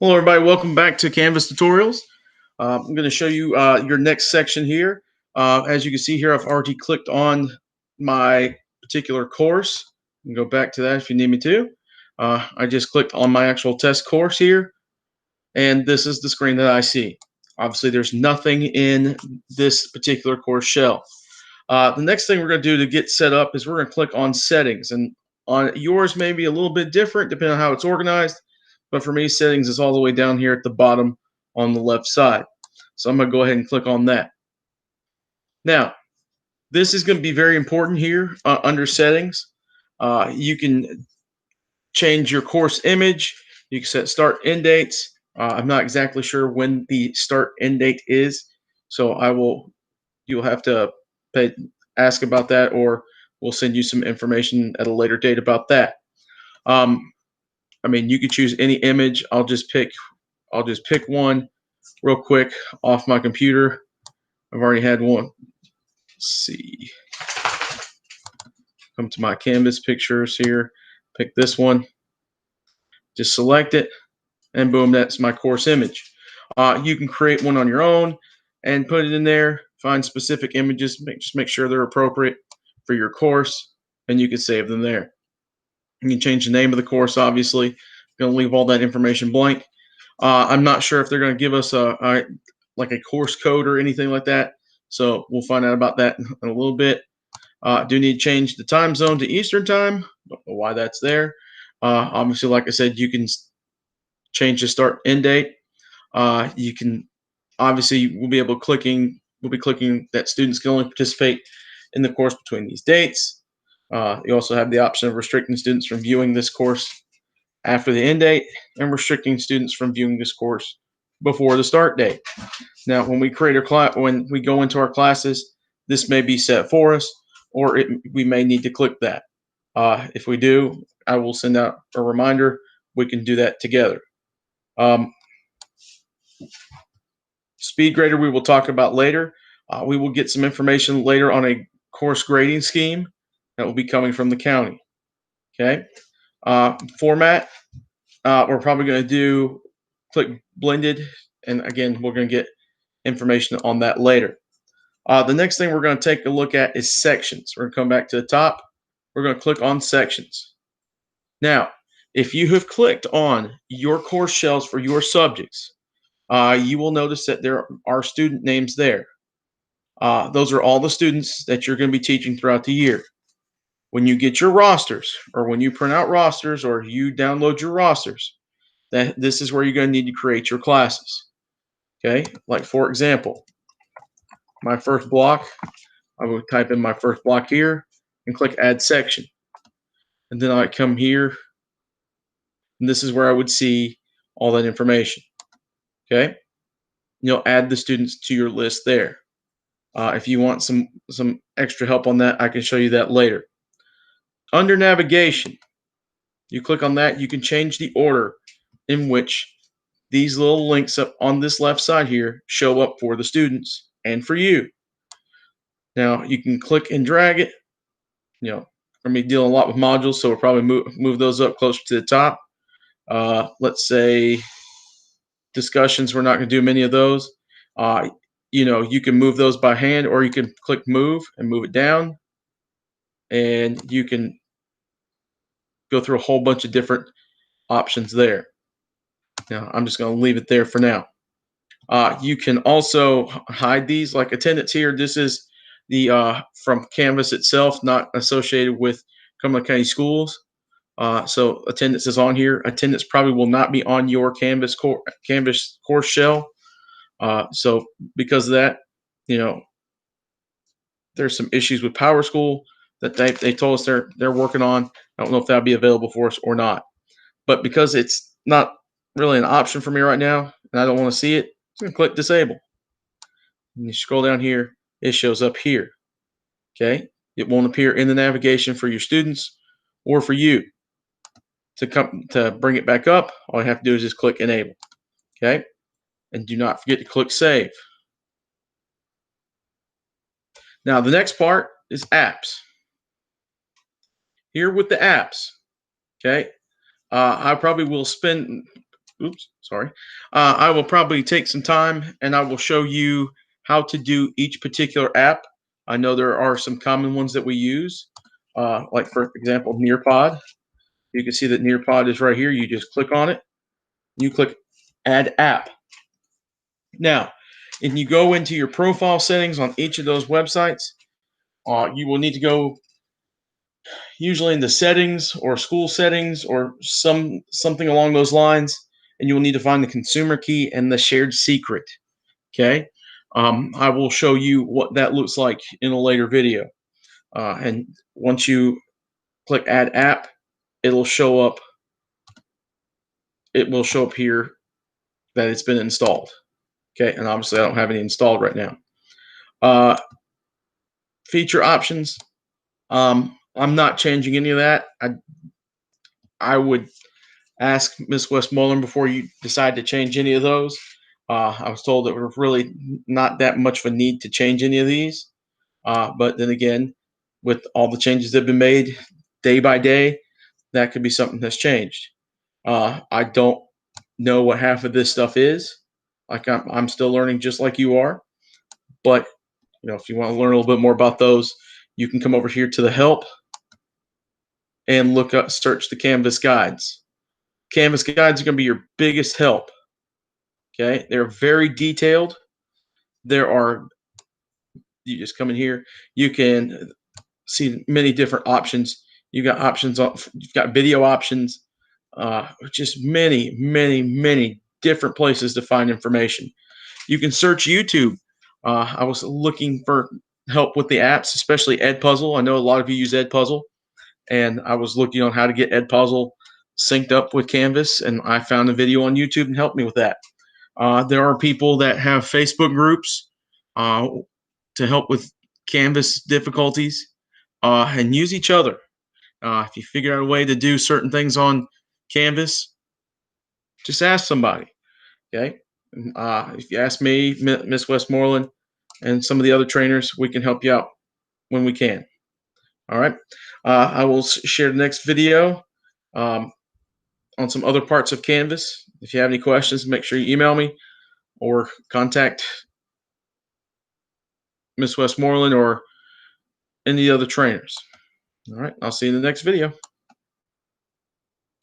Hello, everybody. Welcome back to Canvas Tutorials. I'm going to show you your next section here. As you can see here, I've already clicked on my particular course. You can go back to that if you need me to. I just clicked on my actual test course here, and this is the screen that I see. Obviously, there's nothing in this particular course shell. The next thing we're going to do to get set up is we're going to click on Settings, and on yours may be a little bit different depending on how it's organized. But for me, settings is all the way down here at the bottom on the left side. So I'm going to go ahead and click on that. Now, this is going to be very important here under settings. You can change your course image. You can set start end dates. I'm not exactly sure when the start end date is. So you'll have to ask about that, or we'll send you some information at a later date about that. I mean, you could choose any image. I'll just pick one real quick off my computer. I've already had one. Let's see. Come to my Canvas pictures here. Pick this one. Just select it, and boom, that's my course image. You can create one on your own and put it in there. Find specific images. Just make sure they're appropriate for your course, and you can save them there. You can change the name of the course, obviously. I'm going to leave all that information blank. I'm not sure if they're going to give us like a course code or anything like that. So we'll find out about that in a little bit. Do need to change the time zone to Eastern time. Don't know why that's there. Obviously, like I said, you can change the start end date. You can obviously we'll be clicking that students can only participate in the course between these dates. You also have the option of restricting students from viewing this course after the end date and restricting students from viewing this course before the start date. Now, when we create our class, when we go into our classes, this may be set for us, or we may need to click that. If we do, I will send out a reminder. We can do that together. SpeedGrader we will talk about later. We will get some information later on a course grading scheme that will be coming from the county. Okay. Format, we're probably going to do click blended, and again, we're going to get information on that later. The next thing we're going to take a look at is sections. We're going to come back to the top. We're going to click on sections. Now, if you have clicked on your course shells for your subjects, you will notice that there are student names there. Those are all the students that you're going to be teaching throughout the year. When you get your rosters, or when you print out rosters, or you download your rosters, this is where you're going to need to create your classes. Okay, like for example, my first block, I will type in my first block here and click add section. And then I come here, and this is where I would see all that information. Okay, you'll add the students to your list there. If you want some extra help on that, I can show you that later. Under navigation, you click on that, you can change the order in which these little links up on this left side here show up for the students and for you. Now you can click and drag it. You know, we're going to be dealing a lot with modules, so we'll probably move those up closer to the top. Let's say discussions, we're not going to do many of those. You can move those by hand, or you can click move and move it down, and you can go through a whole bunch of different options there. Now, I'm just going to leave it there for now. You can also hide these, like attendance here. This is the from Canvas itself, not associated with Cumberland County Schools. So attendance is on here. Attendance probably will not be on your Canvas course shell. So because of that, there's some issues with PowerSchool that they told us they're working on. I don't know if that'll be available for us or not. But because it's not really an option for me right now, and I don't want to see it, I'm going to click disable. And you scroll down here, it shows up here. Okay, it won't appear in the navigation for your students or for you. To bring it back up, all you have to do is just click enable. Okay, and do not forget to click save. Now the next part is apps. Here with the apps, okay, I probably will spend oops, sorry. I will probably take some time and I will show you how to do each particular app. I know there are some common ones that we use, like for example, Nearpod. You can see that Nearpod is right here. You just click on it. You click Add App. Now, if you go into your profile settings on each of those websites, you will need to go usually in the settings or school settings or something along those lines, and you will need to find the consumer key and the shared secret. Okay, I will show you what that looks like in a later video. And once you click Add App, it'll show up. It will show up here that it's been installed. Okay, and obviously I don't have any installed right now. Feature options. I'm not changing any of that. I would ask Miss Westmoreland before you decide to change any of those. I was told that we're really not that much of a need to change any of these. But then again, with all the changes that have been made day by day, that could be something that's changed. I don't know what half of this stuff is. Like I'm still learning just like you are. But if you want to learn a little bit more about those, you can come over here to the help and look up, search the Canvas guides. Canvas guides are going to be your biggest help. Okay, they're very detailed. You just come in here, you can see many different options. You've got video options, just many different places to find information. You can search YouTube. I was looking for help with the apps, especially Edpuzzle. I know a lot of you use Edpuzzle, and I was looking on how to get Edpuzzle synced up with Canvas, and I found a video on YouTube and helped me with that. There are people that have Facebook groups to help with Canvas difficulties and use each other. If you figure out a way to do certain things on Canvas, just ask somebody. Okay. If you ask me, Miss Westmoreland, and some of the other trainers, we can help you out when we can. All right. I will share the next video on some other parts of Canvas. If you have any questions, make sure you email me or contact Miss Westmoreland or any other trainers. All right. I'll see you in the next video.